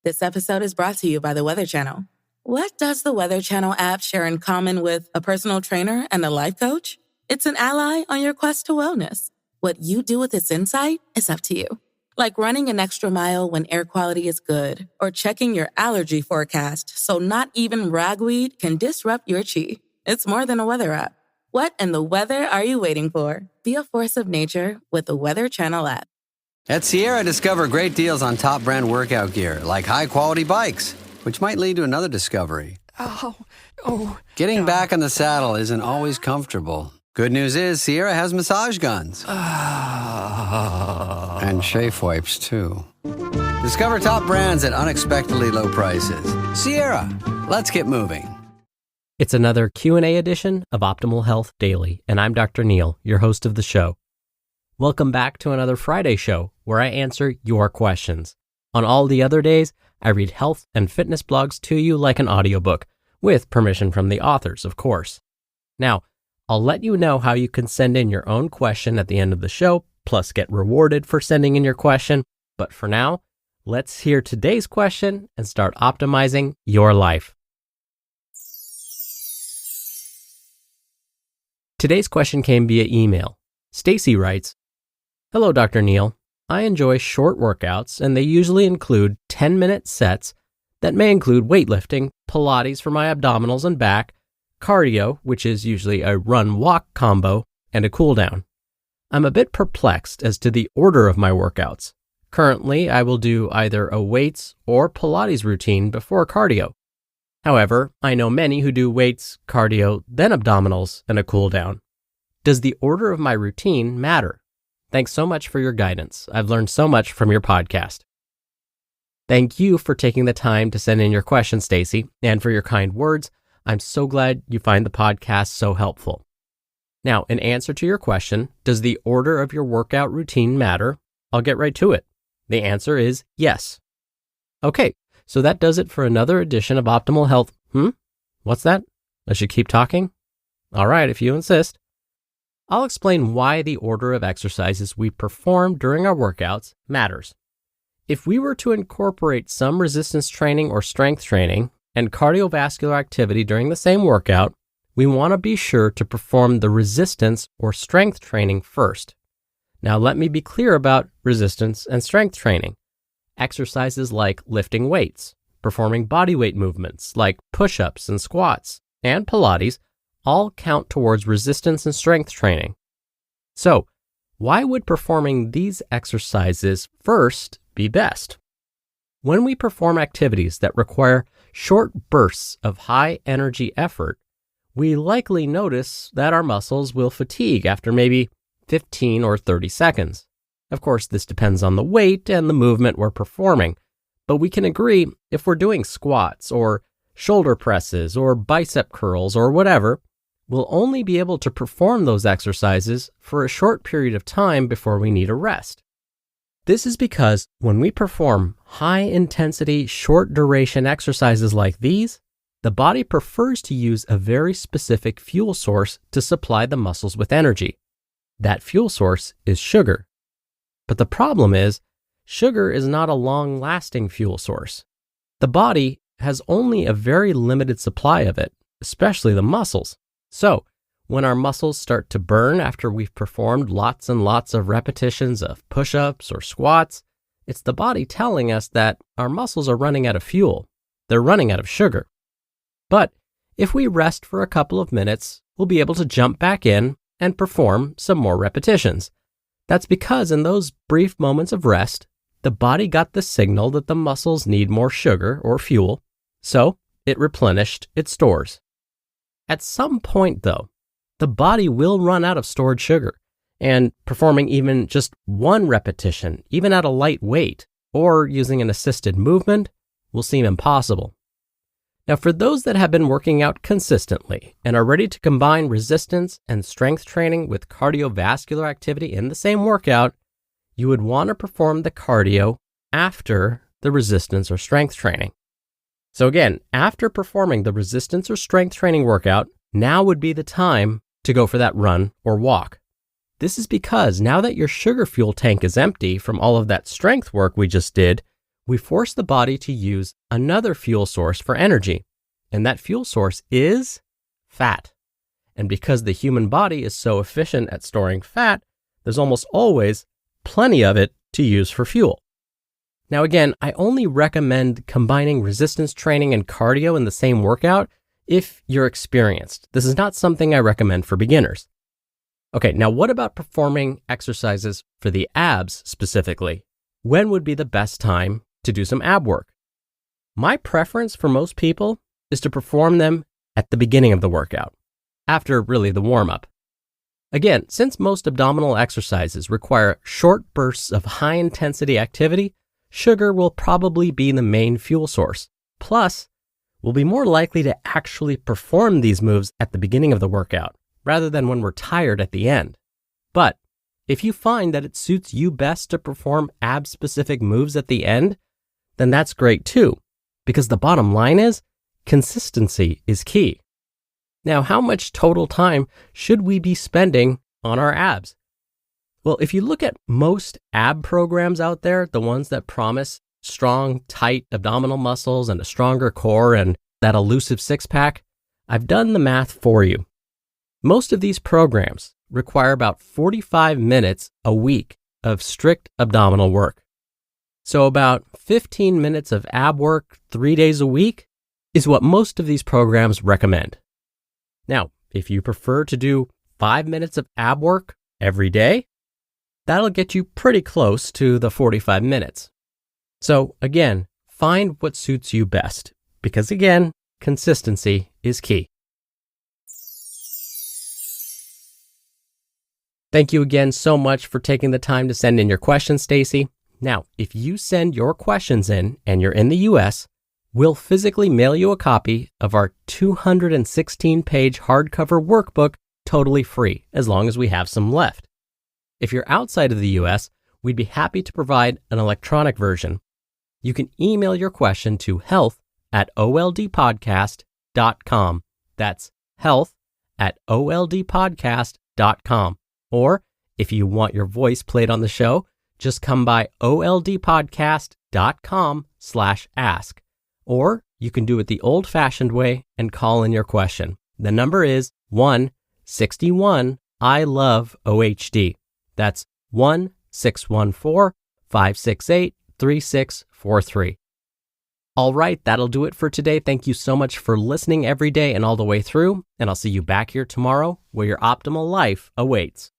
This episode is brought to you by the Weather Channel. What does the Weather Channel app share in common with a personal trainer and a life coach? It's an ally on your quest to wellness. What you do with its insight is up to you. Like running an extra mile when air quality is good, or checking your allergy forecast so not even ragweed can disrupt your chi. It's more than a weather app. What in the weather are you waiting for? Be a force of nature with the Weather Channel app. At Sierra, discover great deals on top brand workout gear, like high-quality bikes, which might lead to another discovery. Getting back on the saddle isn't always comfortable. Good news is Sierra has massage guns. And chafe wipes, too. Discover top brands at unexpectedly low prices. Sierra, let's get moving. It's another Q&A edition of Optimal Health Daily, and I'm Dr. Neal, your host of the show. Welcome back to another Friday show where I answer your questions. On all the other days, I read health and fitness blogs to you like an audiobook, with permission from the authors, of course. Now, I'll let you know how you can send in your own question at the end of the show, plus get rewarded for sending in your question. But for now, let's hear today's question and start optimizing your life. Today's question came via email. Stacey writes, "Hello, Dr. Neal. I enjoy short workouts, and they usually include 10-minute sets that may include weightlifting, Pilates for my abdominals and back, cardio, which is usually a run-walk combo, and a cool down. I'm a bit perplexed as to the order of my workouts. Currently, I will do either a weights or Pilates routine before cardio. However, I know many who do weights, cardio, then abdominals, and a cool down. Does the order of my routine matter? Thanks so much for your guidance. I've learned so much from your podcast." Thank you for taking the time to send in your question, Stacey, and for your kind words. I'm so glad you find the podcast so helpful. Now, in answer to your question, does the order of your workout routine matter? I'll get right to it. The answer is yes. Okay, so that does it for another edition of Optimal Health. What's that? I should keep talking? All right, if you insist. I'll explain why the order of exercises we perform during our workouts matters. If we were to incorporate some resistance training or strength training and cardiovascular activity during the same workout, we want to be sure to perform the resistance or strength training first. Now, let me be clear about resistance and strength training. Exercises like lifting weights, performing bodyweight movements like push-ups and squats, and Pilates all count towards resistance and strength training. So, why would performing these exercises first be best? When we perform activities that require short bursts of high energy effort, we likely notice that our muscles will fatigue after maybe 15 or 30 seconds. Of course, this depends on the weight and the movement we're performing, but we can agree if we're doing squats or shoulder presses or bicep curls or whatever, we'll only be able to perform those exercises for a short period of time before we need a rest. This is because when we perform high-intensity, short-duration exercises like these, the body prefers to use a very specific fuel source to supply the muscles with energy. That fuel source is sugar. But the problem is, sugar is not a long-lasting fuel source. The body has only a very limited supply of it, especially the muscles. So, when our muscles start to burn after we've performed lots and lots of repetitions of push-ups or squats, it's the body telling us that our muscles are running out of fuel. They're running out of sugar. But if we rest for a couple of minutes, we'll be able to jump back in and perform some more repetitions. That's because in those brief moments of rest, the body got the signal that the muscles need more sugar or fuel, so it replenished its stores. At some point, though, the body will run out of stored sugar, and performing even just one repetition, even at a light weight, or using an assisted movement, will seem impossible. Now, for those that have been working out consistently and are ready to combine resistance and strength training with cardiovascular activity in the same workout, you would want to perform the cardio after the resistance or strength training. So again, after performing the resistance or strength training workout, now would be the time to go for that run or walk. This is because now that your sugar fuel tank is empty from all of that strength work we just did, we force the body to use another fuel source for energy, and that fuel source is fat. And because the human body is so efficient at storing fat, there's almost always plenty of it to use for fuel. Now again, I only recommend combining resistance training and cardio in the same workout if you're experienced. This is not something I recommend for beginners. Okay, now what about performing exercises for the abs specifically? When would be the best time to do some ab work? My preference for most people is to perform them at the beginning of the workout, after really the warm-up. Again, since most abdominal exercises require short bursts of high-intensity activity, sugar will probably be the main fuel source. Plus, we'll be more likely to actually perform these moves at the beginning of the workout, rather than when we're tired at the end. But if you find that it suits you best to perform ab-specific moves at the end, then that's great too, because the bottom line is, consistency is key. Now, how much total time should we be spending on our abs? Well, if you look at most ab programs out there, the ones that promise strong, tight abdominal muscles and a stronger core and that elusive six-pack, I've done the math for you. Most of these programs require about 45 minutes a week of strict abdominal work. So about 15 minutes of ab work 3 days a week is what most of these programs recommend. Now, if you prefer to do 5 minutes of ab work every day, that'll get you pretty close to the 45 minutes. So again, find what suits you best, because again, consistency is key. Thank you again so much for taking the time to send in your questions, Stacey. Now, if you send your questions in and you're in the US, we'll physically mail you a copy of our 216-page hardcover workbook totally free, as long as we have some left. If you're outside of the US, we'd be happy to provide an electronic version. You can email your question to health@oldpodcast.com. That's health@oldpodcast.com. Or if you want your voice played on the show, just come by oldpodcast.com/ask. Or you can do it the old-fashioned way and call in your question. The number is 1-61-I-LOVE-OHD. That's 1-614-568-3643. All right, that'll do it for today. Thank you so much for listening every day and all the way through, and I'll see you back here tomorrow where your optimal life awaits.